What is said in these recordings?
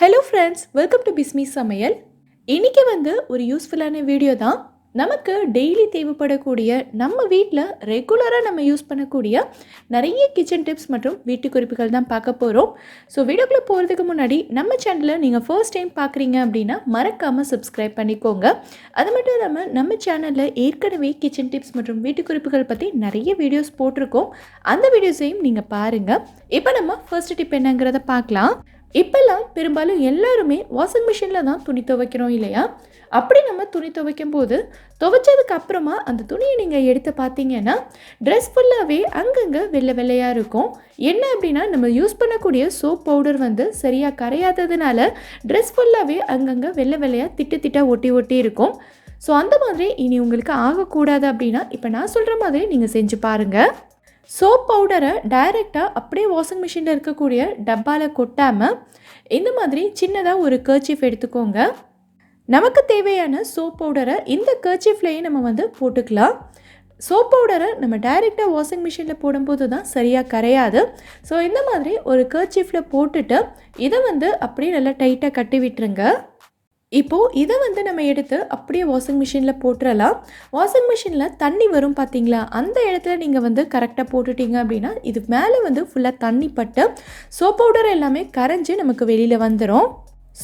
Hello friends, welcome to Bismi சமையல். இன்றைக்கி ஒரு யூஸ்ஃபுல்லான வீடியோ தான். நமக்கு டெய்லி தேவைப்படக்கூடிய, நம்ம வீட்டில் ரெகுலராக நம்ம யூஸ் பண்ணக்கூடிய நிறைய கிச்சன் டிப்ஸ் மற்றும் வீட்டு குறிப்புகள் தான் பார்க்க போகிறோம். ஸோ வீடியோக்குள்ளே போகிறதுக்கு முன்னாடி நம்ம சேனலை நீங்கள் ஃபர்ஸ்ட் டைம் பார்க்குறீங்க அப்படின்னா மறக்காமல் சப்ஸ்கிரைப் பண்ணிக்கோங்க. அது மட்டும் இல்லாமல் நம்ம சேனலில் ஏற்கனவே கிச்சன் டிப்ஸ் மற்றும் வீட்டு குறிப்புகள் பற்றி நிறைய வீடியோஸ் போட்டிருக்கோம். அந்த வீடியோஸையும் நீங்கள் பாருங்கள். இப்போ நம்ம ஃபர்ஸ்ட் டிப் என்னங்கிறத பார்க்கலாம். இப்போல்லாம் பெரும்பாலும் எல்லாருமே வாஷிங் மிஷினில் தான் துணி துவைக்கிறோம் இல்லையா? அப்படி நம்ம துணி துவைக்கும் போது துவைச்சதுக்கு அப்புறமா அந்த துணியை நீங்கள் எடுத்து பார்த்தீங்கன்னா ட்ரெஸ் ஃபுல்லாகவே அங்கங்கே வெள்ளை வெள்ளையாக இருக்கும். என்ன அப்படின்னா, நம்ம யூஸ் பண்ணக்கூடிய சோப் பவுடர் சரியாக கரையாததுனால ட்ரெஸ் ஃபுல்லாகவே அங்கங்கே வெள்ளை வெள்ளையாக திட்டு திட்டாக ஒட்டி ஒட்டி இருக்கும். ஸோ அந்த மாதிரி இனி உங்களுக்கு ஆகக்கூடாது அப்படின்னா இப்போ நான் சொல்கிற மாதிரி நீங்கள் செஞ்சு பாருங்கள். சோப் பவுடரை டைரெக்டாக அப்படியே வாஷிங் மிஷினில் இருக்கக்கூடிய டப்பாவில் கொட்டாமல் இந்த மாதிரி சின்னதாக ஒரு கர்ச்சீஃப் எடுத்துக்கோங்க. நமக்கு தேவையான சோப் பவுடரை இந்த கர்ச்சீஃப்லேயே நம்ம போட்டுக்கலாம். சோப் பவுடரை நம்ம டைரெக்டாக வாஷிங் மிஷினில் போடும்போது தான் சரியாக கரையாது. ஸோ இந்த மாதிரி ஒரு கர்ச்சீஃபில் போட்டுட்டு இதை அப்படியே நல்லா டைட்டாக கட்டி விட்டுருங்க. இப்போது இதை நம்ம எடுத்து அப்படியே வாஷிங் மிஷினில் போட்டுடலாம். வாஷிங் மிஷினில் தண்ணி வரும் பார்த்தீங்களா, அந்த இடத்துல நீங்கள் கரெக்டாக போட்டுட்டீங்க அப்படின்னா இது மேலே ஃபுல்லாக தண்ணி பட்டு சோப் பவுடர் எல்லாமே கரைஞ்சி நமக்கு வெளியில் வந்துடும்.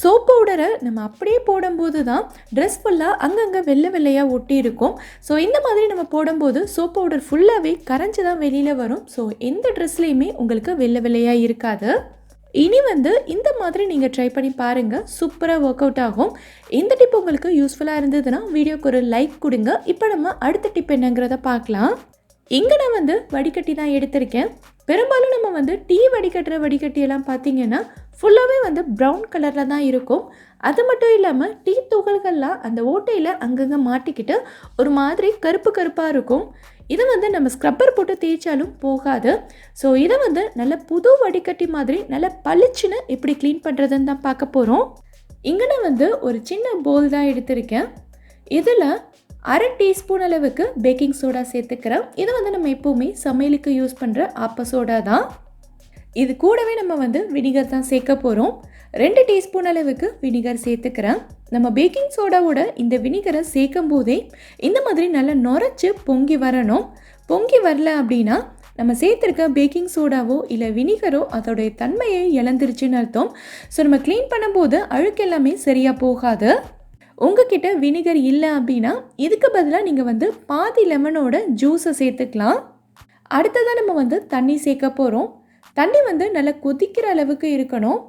சோப் பவுடரை நம்ம அப்படியே போடும்போது தான் ட்ரெஸ் ஃபுல்லாக அங்கங்கே வெள்ளை வெள்ளையாக ஒட்டி இருக்கும். ஸோ இந்த மாதிரி நம்ம போடும்போது சோப் பவுடர் ஃபுல்லாகவே கரைஞ்சி தான் வெளியில் வரும். ஸோ எந்த ட்ரெஸ்லேயுமே உங்களுக்கு வெள்ளை வெள்ளையாக இருக்காது. இனி இந்த மாதிரி நீங்கள் ட்ரை பண்ணி பாருங்கள். சூப்பராக ஒர்க் அவுட் ஆகும். இந்த டிப் உங்களுக்கு யூஸ்ஃபுல்லாக இருந்ததுன்னா வீடியோக்கு ஒரு லைக் கொடுங்க. இப்போ நம்ம அடுத்த டிப் என்னங்கிறத பார்க்கலாம். இங்கே நான் வடிகட்டி தான் எடுத்திருக்கேன். பெரும்பாலும் நம்ம டீ வடிகட்டுற வடிகட்டியெல்லாம் பார்த்தீங்கன்னா ஃபுல்லாகவே ப்ரௌன் கலரில் தான் இருக்கும். அது மட்டும் இல்லாமல் டீ துகள்கள்லாம் அந்த ஓட்டையில் அங்கங்கே மாட்டிக்கிட்டு ஒரு மாதிரி கருப்பு கருப்பாக இருக்கும். இதை நம்ம ஸ்க்ரப்பர் போட்டு தேய்ச்சாலும் போகாது. ஸோ இதை நல்ல புது வடிகட்டி மாதிரி நல்ல பளிச்சுன்னு எப்படி க்ளீன் பண்ணுறதுன்னு தான் பார்க்க போகிறோம். இங்கே நான் ஒரு சின்ன பவுல் தான் எடுத்திருக்கேன். இதில் 1/2 டீஸ்பூன் அளவுக்கு பேக்கிங் சோடா சேர்த்துக்கிறேன். இது நம்ம எப்போவுமே சமையலுக்கு யூஸ் பண்ணுற ஆப்ப சோடா தான். இது கூடவே நம்ம வினிகர் தான் சேர்க்க போகிறோம். 2 டீஸ்பூன் அளவுக்கு வினிகர் சேர்த்துக்கிறேன். நம்ம பேக்கிங் சோடாவோட இந்த வினிகரை சேர்க்கும் போதே இந்த மாதிரி நல்லா நுரைச்சி பொங்கி வரணும். பொங்கி வரல அப்படின்னா நம்ம சேர்த்துருக்க பேக்கிங் சோடாவோ இல்லை வினிகரோ அதோடைய தன்மையை இழந்துருச்சுன்னு அர்த்தம். ஸோ நம்ம க்ளீன் பண்ணும்போது அழுக்கு எல்லாமே சரியாக போகாது. உங்ககிட்ட வினிகர் இல்லை அப்படின்னா இதுக்கு பதிலாக நீங்கள் பாதி லெமனோட ஜூஸை சேர்த்துக்கலாம். அடுத்ததாக நம்ம தண்ணி சேர்க்க போகிறோம். தண்ணி நல்லா கொதிக்கிற அளவுக்கு இருக்கணும்.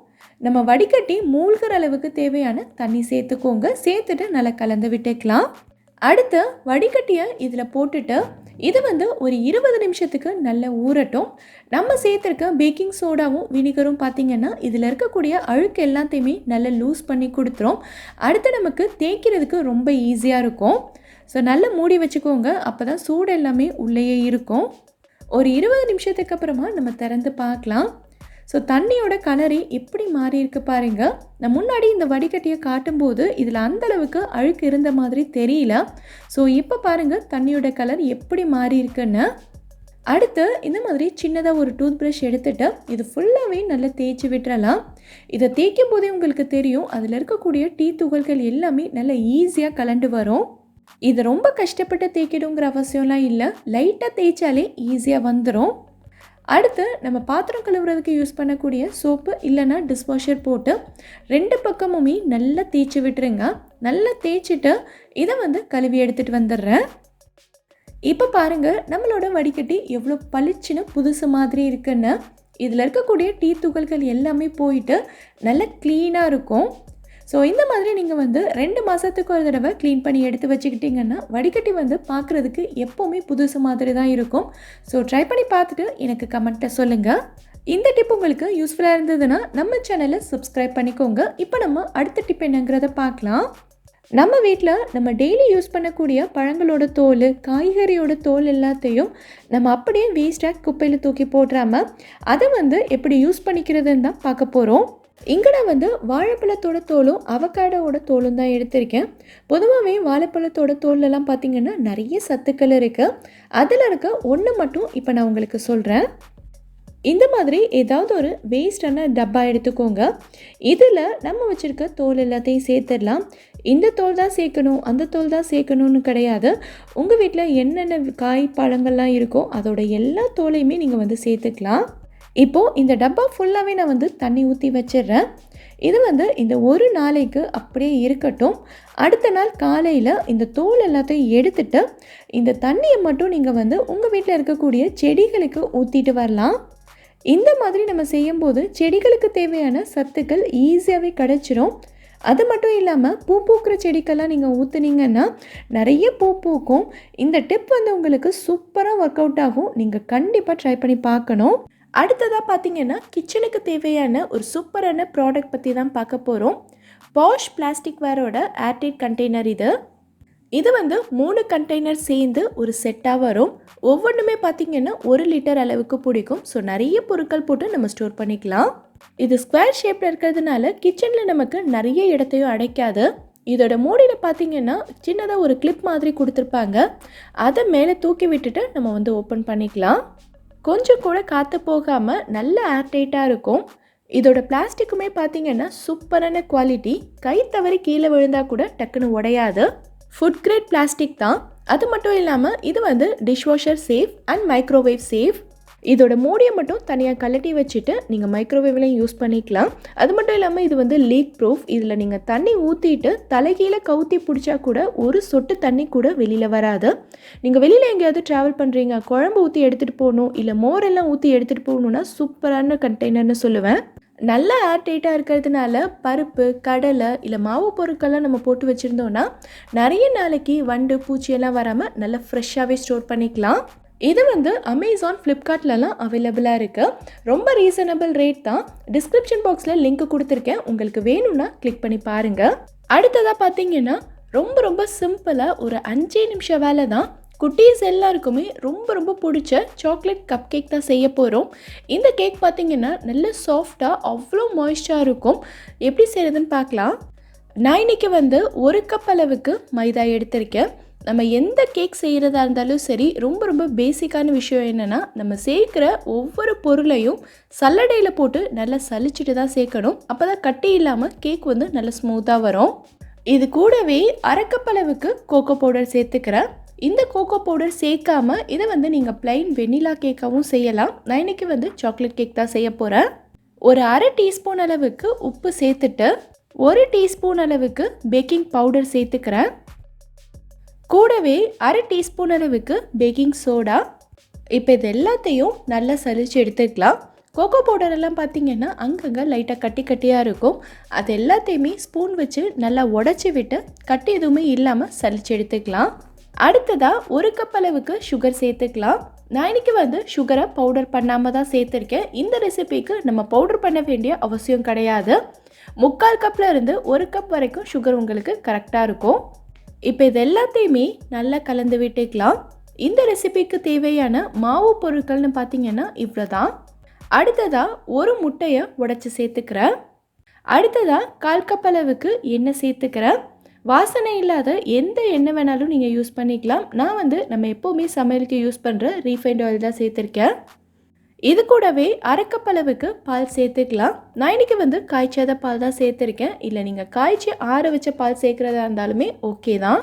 நம்ம வடிகட்டி மூழ்கிற அளவுக்கு தேவையான தண்ணி சேர்த்துக்கோங்க. சேர்த்துட்டு நல்லா கலந்து விட்டுக்கலாம். அடுத்து வடிகட்டியை இதில் போட்டுட்டு இது ஒரு 20 நிமிஷத்துக்கு நல்லா ஊறட்டும். நம்ம சேர்த்துருக்க பேக்கிங் சோடாவும் வினிகரும் பார்த்திங்கன்னா இதில் இருக்கக்கூடிய அழுக்கு எல்லாத்தையுமே நல்லா லூஸ் பண்ணி கொடுத்துரும். அடுத்து நமக்கு தேய்க்கிறதுக்கு ரொம்ப ஈஸியாக இருக்கும். ஸோ நல்லா மூடி வச்சுக்கோங்க. அப்போ தான் சூடு எல்லாமே உள்ளேயே இருக்கும். ஒரு 20 நிமிஷத்துக்கு அப்புறமா நம்ம திறந்து பார்க்கலாம். ஸோ தண்ணியோட கலரே எப்படி மாறி இருக்கு பாருங்கள். நான் முன்னாடி இந்த வடிகட்டியை காட்டும்போது இதில் அந்தளவுக்கு அழுக்கு இருந்த மாதிரி தெரியல. ஸோ இப்போ பாருங்கள் தண்ணியோட கலர் எப்படி மாறி இருக்குன்னு. அடுத்து இந்த மாதிரி சின்னதாக ஒரு டூத் ப்ரஷ் எடுத்துகிட்டு இது ஃபுல்லாகவே நல்லா தேய்ச்சி விட்டுறலாம். இதை தேய்க்கும் போதே உங்களுக்கு தெரியும் அதில் இருக்கக்கூடிய டீ துகள்கள் எல்லாமே நல்லா ஈஸியாக கலண்டு வரும். இது ரொம்ப கஷ்டப்பட்டு தேய்க்கணுங்கிற அவசியம்லாம் இல்லை. லைட்டாக தேய்ச்சாலே ஈஸியாக வந்துடும். அடுத்து நம்ம பாத்திரம் கழுவுறதுக்கு யூஸ் பண்ணக்கூடிய சோப்பு இல்லைன்னா டிஷ்வாஷர் போட்டு 2 பக்கமுமே நல்லா தேய்ச்சி விட்டுருங்க. நல்லா தேய்ச்சிட்டு இதை கழுவி எடுத்துகிட்டு வந்துடுறேன். இப்போ பாருங்கள் நம்மளோட வடிகட்டி எவ்வளோ பளிச்சுன்னு புதுசு மாதிரி இருக்குன்னு. இதில் இருக்கக்கூடிய டீ துகள்கள் எல்லாமே போயிட்டு நல்லா க்ளீனாக இருக்கும். ஸோ இந்த மாதிரி நீங்கள் 2 மாதத்துக்கு ஒரு தடவை க்ளீன் பண்ணி எடுத்து வச்சுக்கிட்டிங்கன்னா வடிகட்டி பார்க்குறதுக்கு எப்போவுமே புதுசு மாதிரி தான் இருக்கும். ஸோ ட்ரை பண்ணி பார்த்துட்டு எனக்கு கமெண்ட்டை சொல்லுங்கள். இந்த டிப் உங்களுக்கு யூஸ்ஃபுல்லாக இருந்ததுன்னா நம்ம சேனலை சப்ஸ்கிரைப் பண்ணிக்கோங்க. இப்போ நம்ம அடுத்த டிப் என்னங்கிறத பார்க்கலாம். நம்ம வீட்டில் நம்ம டெய்லி யூஸ் பண்ணக்கூடிய பழங்களோட தோல், காய்கறியோட தோல் எல்லாத்தையும் நம்ம அப்படியே வேஸ்ட்டாக குப்பையில் தூக்கி போடுறாமல் அதை எப்படி யூஸ் பண்ணிக்கிறதுன்னு தான் பார்க்க போகிறோம். இங்கே நான் வாழைப்பழத்தோட தோலும் அவக்காடோட தோலும் தான் எடுத்திருக்கேன். பொதுவாகவே வாழைப்பழத்தோட தோல்லலாம் பார்த்திங்கன்னா நிறைய சத்துக்கள் இருக்குது. அதில் இருக்க ஒன்று மட்டும் இப்போ நான் உங்களுக்கு சொல்கிறேன். இந்த மாதிரி ஏதாவது ஒரு வேஸ்டான டப்பா எடுத்துக்கோங்க. இதில் நம்ம வச்சுருக்க தோல் எல்லாத்தையும் சேர்த்துடலாம். இந்த தோல் தான் சேர்க்கணும், அந்த தோல் தான் சேர்க்கணும்னு கிடையாது. உங்கள் வீட்டில் என்னென்ன காய் பழங்கள்லாம் இருக்கோ அதோட எல்லா தோலையுமே நீங்கள் வந்து சேர்த்துக்கலாம். இப்போது இந்த டப்பா ஃபுல்லாகவே நான் வந்து தண்ணி ஊற்றி வச்சிடுறேன். இது வந்து இந்த ஒரு நாளைக்கு அப்படியே இருக்கட்டும். அடுத்த நாள் காலையில் இந்த தோல் எல்லாத்தையும் எடுத்துட்டு இந்த தண்ணியை மட்டும் நீங்கள் வந்து உங்கள் வீட்டில் இருக்கக்கூடிய செடிகளுக்கு ஊற்றிட்டு வரலாம். இந்த மாதிரி நம்ம செய்யும்போது செடிகளுக்கு தேவையான சத்துக்கள் ஈஸியாகவே கிடச்சிரும். அது மட்டும் இல்லாமல் பூ பூக்கிற செடிக்கெல்லாம் நீங்கள் ஊற்றுனீங்கன்னா நிறைய பூ பூக்கும். இந்த டிப் வந்து உங்களுக்கு சூப்பராக ஒர்க் அவுட் ஆகும். நீங்கள் கண்டிப்பாக ட்ரை பண்ணி பார்க்கணும். அடுத்ததாக பார்த்தீங்கன்னா கிச்சனுக்கு தேவையான ஒரு சூப்பரான ப்ராடக்ட் பற்றி தான் பார்க்க போகிறோம். பாஷ் பிளாஸ்டிக் வேரோட ஏர்டைட் கண்டெய்னர் இது வந்து 3 கண்டெய்னர் சேர்ந்து ஒரு செட்டாக வரும். ஒவ்வொன்றுமே பார்த்திங்கன்னா 1 லிட்டர் அளவுக்கு பிடிக்கும். ஸோ நிறைய பொருட்கள் போட்டு நம்ம ஸ்டோர் பண்ணிக்கலாம். இது ஸ்கொயர் ஷேப்பில் இருக்கிறதுனால கிச்சனில் நமக்கு நிறைய இடத்தையும் அடைக்காது. இதோட மூடியில் பார்த்திங்கன்னா சின்னதாக ஒரு கிளிப் மாதிரி கொடுத்துருப்பாங்க. அதை மேலே தூக்கி விட்டுட்டு நம்ம வந்து ஓப்பன் பண்ணிக்கலாம். கொஞ்சம் கூட காற்று போகாமல் நல்ல ஏர்டைட்டாக இருக்கும். இதோட பிளாஸ்டிக்குமே பார்த்திங்கன்னா சூப்பரான குவாலிட்டி. கை தவறி கீழே விழுந்தால் கூட டக்குன்னு உடையாது. ஃபுட் கிரேட் பிளாஸ்டிக் தான். அது மட்டும் இல்லாமல் இது வந்து dishwasher safe and microwave safe. இதோட மூடியை மட்டும் தனியாக கழட்டி வச்சுட்டு நீங்கள் மைக்ரோவேவ்லையும் யூஸ் பண்ணிக்கலாம். அது மட்டும் இல்லாமல் இது வந்து லீக் ப்ரூஃப். இதில் நீங்கள் தண்ணி ஊற்றிட்டு தலைகீழே கவுத்தி பிடிச்சா கூட ஒரு சொட்டு தண்ணி கூட வெளியில் வராது. நீங்கள் வெளியில் எங்கேயாவது ட்ராவல் பண்ணுறீங்க, குழம்பு ஊற்றி எடுத்துகிட்டு போகணும், இல்லை மோரெல்லாம் ஊற்றி எடுத்துகிட்டு போகணுன்னா சூப்பரான கண்டெய்னர்னு சொல்லுவேன். நல்லா ஏர்டைட்டாக இருக்கிறதுனால பருப்பு, கடலை இல்லை மாவு பொருட்கள்லாம் நம்ம போட்டு வச்சுருந்தோன்னா நிறைய நாளைக்கு வண்டு பூச்சியெல்லாம் வராமல் நல்லா ஃப்ரெஷ்ஷாகவே ஸ்டோர் பண்ணிக்கலாம். இது வந்து அமேசான், ஃப்ளிப்கார்ட்லலாம் அவைலபிளாக இருக்குது. ரொம்ப ரீசனபிள் ரேட் தான். டிஸ்கிரிப்ஷன் பாக்ஸில் லிங்க் கொடுத்துருக்கேன். உங்களுக்கு வேணும்னா கிளிக் பண்ணி பாருங்கள். அடுத்ததாக பார்த்தீங்கன்னா ரொம்ப ரொம்ப சிம்பிளாக ஒரு 5 நிமிஷம் வேலை தான். குட்டீஸ் எல்லாருக்குமே ரொம்ப ரொம்ப பிடிச்ச சாக்லேட் கப் கேக் தான் செய்ய போகிறோம். இந்த கேக் பார்த்திங்கன்னா நல்ல சாஃப்டாக அவ்வளோ மாய்ஸ்டாக இருக்கும். எப்படி செய்கிறதுன்னு பார்க்கலாம். நான் இன்றைக்கி வந்து 1 கப் அளவுக்கு மைதா எடுத்திருக்கேன். நம்ம எந்த கேக் செய்கிறதா இருந்தாலும் சரி, ரொம்ப ரொம்ப பேசிக்கான விஷயம் என்னென்னா நம்ம சேர்க்குற ஒவ்வொரு பொருளையும் சல்லடையில் போட்டு நல்லா சலிச்சுட்டு தான் சேர்க்கணும். அப்போ தான் கட்டி இல்லாமல் கேக் வந்து நல்லா ஸ்மூத்தாக வரும். இது கூடவே 1/2 கப் அளவுக்கு கோகோ பவுடர் சேர்த்துக்கிறேன். இந்த கோகோ பவுடர் சேர்க்காமல் இதை வந்து நீங்கள் ப்ளைன் வெண்ணிலா கேக்காகவும் செய்யலாம். நான் இன்றைக்கி வந்து சாக்லேட் கேக் தான் செய்ய போகிறேன். ஒரு 1/2 டீஸ்பூன் அளவுக்கு உப்பு சேர்த்துட்டு 1 டீஸ்பூன் அளவுக்கு பேக்கிங் பவுடர் சேர்த்துக்கிறேன். கூடவே 1/2 டீஸ்பூன் அளவுக்கு பேக்கிங் சோடா. இப்போ இது எல்லாத்தையும் நல்லா சலிச்சு எடுத்துக்கலாம். கோகோ பவுடர் எல்லாம் பார்த்திங்கன்னா அங்கங்கே லைட்டாக கட்டி கட்டியாக இருக்கும். அது எல்லாத்தையுமே ஸ்பூன் வச்சு நல்லா உடச்சி விட்டு கட்டி எதுவுமே இல்லாமல் சலிச்சு எடுத்துக்கலாம். அடுத்ததாக 1 கப் அளவுக்கு சுகர் சேர்த்துக்கலாம். நான் இன்றைக்கி வந்து சுகரை பவுடர் பண்ணாமல் தான் சேர்த்துருக்கேன். இந்த ரெசிபிக்கு நம்ம பவுடர் பண்ண வேண்டிய அவசியம் கிடையாது. 3/4 கப்பில் இருந்து 1 கப் வரைக்கும் சுகர் உங்களுக்கு கரெக்டாக இருக்கும். இப்போ இது எல்லாத்தையுமே நல்லா கலந்து விட்டுக்கலாம். இந்த ரெசிபிக்கு தேவையான மாவு பொருட்கள்னு பார்த்திங்கன்னா இவ்வளோ தான். அடுத்ததாக 1 முட்டையை உடைச்சி சேர்த்துக்கிறேன். அடுத்ததாக 1/4 கப் அளவுக்கு எண்ணெய் சேர்த்துக்கிறேன். வாசனை இல்லாத எந்த எண்ணெய் வேணாலும் நீங்கள் யூஸ் பண்ணிக்கலாம். நான் வந்து நம்ம எப்போவுமே சமையலுக்கு யூஸ் பண்ணுற ரீஃபைண்ட் ஆயில் தான் சேர்த்துருக்கேன். இது கூடவே 1/2 கப் அளவுக்கு பால் சேர்த்துக்கலாம். நான் இன்றைக்கி வந்து காய்ச்சாத பால் தான் சேர்த்துருக்கேன். இல்லை நீங்கள் காய்ச்சி ஆற வச்ச பால் சேர்க்குறதா இருந்தாலுமே ஓகே தான்.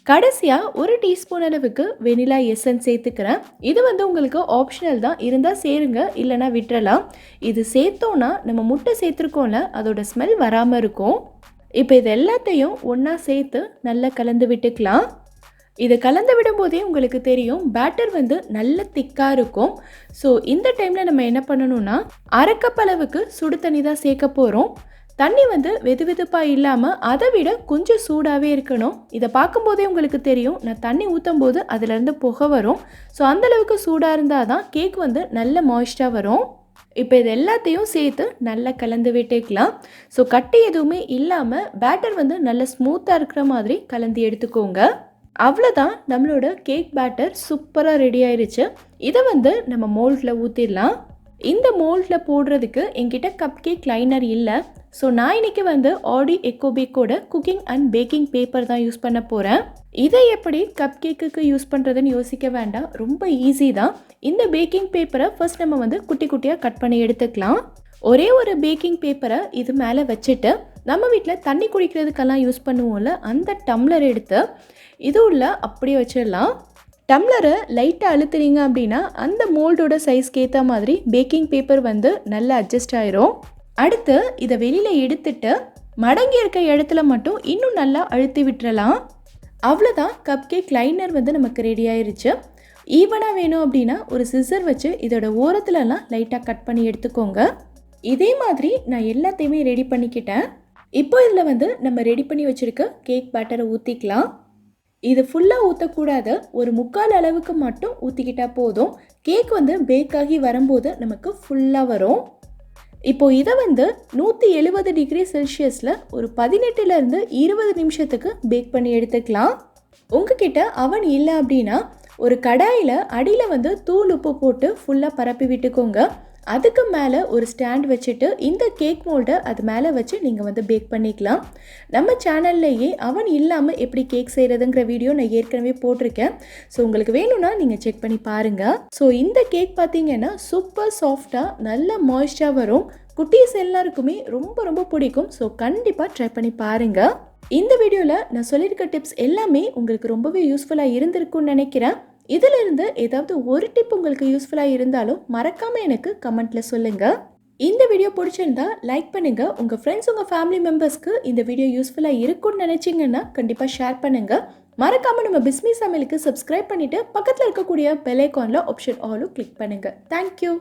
கடைசியாக 1 டீஸ்பூன் அளவுக்கு வெனிலா எசன்ஸ் சேர்த்துக்கிறேன். இது வந்து உங்களுக்கு ஆப்ஷனல் தான். இருந்தால் சேருங்க, இல்லைனா விட்டுறலாம். இது சேர்த்தோன்னா நம்ம முட்டை சேர்த்துருக்கோம்ல, அதோட ஸ்மெல் வராமல் இருக்கும். இப்போ இது எல்லாத்தையும் ஒன்றா சேர்த்து நல்லா கலந்து விட்டுக்கலாம். இது கலந்து விடும்போதே உங்களுக்கு தெரியும் பேட்டர் வந்து நல்ல திக்காக இருக்கும். ஸோ இந்த டைமில் நம்ம என்ன பண்ணணும்னா 1/2 கப் அளவுக்கு சுடு தண்ணி தான் சேர்க்க போகிறோம். தண்ணி வந்து வெது வெதுப்பாக இல்லாமல் அதை விட கொஞ்சம் சூடாகவே இருக்கணும். இதை பார்க்கும்போதே உங்களுக்கு தெரியும், நான் தண்ணி ஊற்றும் போது அதிலேருந்து புகை வரும். ஸோ அந்தளவுக்கு சூடாக இருந்தால் தான் கேக் வந்து நல்ல மாய்ஸ்டாக வரும். இப்போ இது எல்லாத்தையும் சேர்த்து நல்லா கலந்து விட்டுக்கலாம். ஸோ கட்டி எதுவுமே இல்லாமல் பேட்டர் வந்து நல்ல ஸ்மூத்தாக இருக்கிற மாதிரி கலந்து எடுத்துக்கோங்க. அவ்வளோதான், நம்மளோட கேக் பேட்டர் சூப்பராக ரெடி ஆயிடுச்சு. இதை வந்து நம்ம மோல்டில் ஊற்றிடலாம். இந்த மோல்டில் போடுறதுக்கு என்கிட்ட கப் கேக் லைனர் இல்லை. ஸோ நான் இன்றைக்கி வந்து ஆடி எக்கோபேக்கோட குக்கிங் அண்ட் பேக்கிங் பேப்பர் தான் யூஸ் பண்ண போகிறேன். இதை எப்படி கப் கேக்குக்கு யூஸ் பண்ணுறதுன்னு யோசிக்க வேண்டாம், ரொம்ப ஈஸி தான். இந்த பேக்கிங் பேப்பரை ஃபர்ஸ்ட் நம்ம வந்து குட்டி குட்டியாக கட் பண்ணி எடுத்துக்கலாம். ஒரே ஒரு பேக்கிங் பேப்பரை இது மேலே வச்சுட்டு நம்ம வீட்டில் தண்ணி குடிக்கிறதுக்கெல்லாம் யூஸ் பண்ணுவோம்ல, அந்த டம்ளர் எடுத்து இது உள்ள அப்படியே வச்சிடலாம். டம்ளரை லைட்டாக அழுத்துறீங்க அப்படின்னா அந்த மோல்டோட சைஸ்க்கு ஏற்ற மாதிரி பேக்கிங் பேப்பர் வந்து நல்லா அட்ஜஸ்ட் ஆயிரும். அடுத்து இதை வெளியில் எடுத்துட்டு மடங்கி இருக்க இடத்துல மட்டும் இன்னும் நல்லா அழுத்தி விட்டுறலாம். அவ்வளோதான், கப் கேக் லைனர் வந்து நமக்கு ரெடி ஆயிருச்சு. ஈவனாக வேணும் அப்படின்னா ஒரு சிசர் வச்சு இதோட ஓரத்துலலாம் லைட்டாக கட் பண்ணி எடுத்துக்கோங்க. இதே மாதிரி நான் எல்லாத்தையுமே ரெடி பண்ணிக்கிட்டேன். இப்போ இதில் வந்து நம்ம ரெடி பண்ணி வச்சுருக்க கேக் பேட்டரை ஊற்றிக்கலாம். இது ஃபுல்லாக ஊற்றக்கூடாது, ஒரு 3/4 அளவுக்கு மட்டும் ஊற்றிக்கிட்டால் போதும். கேக் வந்து பேக் ஆகி வரும்போது நமக்கு ஃபுல்லாக வரும். இப்போது இதை வந்து 170 டிகிரி செல்சியஸில் ஒரு 18லேருந்து 20 நிமிஷத்துக்கு பேக் பண்ணி எடுத்துக்கலாம். உங்ககிட்ட அவன் இல்லை அப்படின்னா ஒரு கடாயில் அடியில் வந்து தூள் உப்பு போட்டு ஃபுல்லாக பரப்பி விட்டுக்கோங்க. அதுக்கு மேலே ஒரு ஸ்டாண்ட் வச்சுட்டு இந்த கேக் மோல்டை அது மேலே வச்சு நீங்கள் வந்து பேக் பண்ணிக்கலாம். நம்ம சேனல்லையே அவன் இல்லாமல் எப்படி கேக் செய்கிறதுங்கிற வீடியோ நான் ஏற்கனவே போட்டிருக்கேன். ஸோ உங்களுக்கு வேணும்னா நீங்கள் செக் பண்ணி பாருங்கள். ஸோ இந்த கேக் பார்த்தீங்கன்னா சூப்பர் சாஃப்டாக நல்ல மாய்ஸ்டாக வரும். குட்டீஸ் எல்லாருக்குமே ரொம்ப ரொம்ப பிடிக்கும். ஸோ கண்டிப்பாக ட்ரை பண்ணி பாருங்கள். இந்த வீடியோவில் நான் சொல்லியிருக்க டிப்ஸ் எல்லாமே உங்களுக்கு ரொம்பவே யூஸ்ஃபுல்லாக இருந்திருக்கும்னு நினைக்கிறேன். இதிலிருந்து ஏதாவது ஒரு டிப் உங்களுக்கு யூஸ்ஃபுல்லாக இருந்தாலும் மறக்காமல் எனக்கு கமெண்ட்டில் சொல்லுங்கள். இந்த வீடியோ பிடிச்சிருந்தா லைக் பண்ணுங்கள். உங்கள் ஃப்ரெண்ட்ஸ் உங்கள் ஃபேமிலி மெம்பர்ஸ்க்கு இந்த வீடியோ யூஸ்ஃபுல்லாக இருக்கும்னு நினச்சிங்கன்னா கண்டிப்பாக ஷேர் பண்ணுங்கள். மறக்காமல் நம்ம பிஸ்மி சமையலுக்கு சப்ஸ்கிரைப் பண்ணிவிட்டு பக்கத்தில் இருக்கக்கூடிய பெல் ஐகானில் ஆப்ஷன் ஆலும் கிளிக் பண்ணுங்கள். தேங்க்யூ.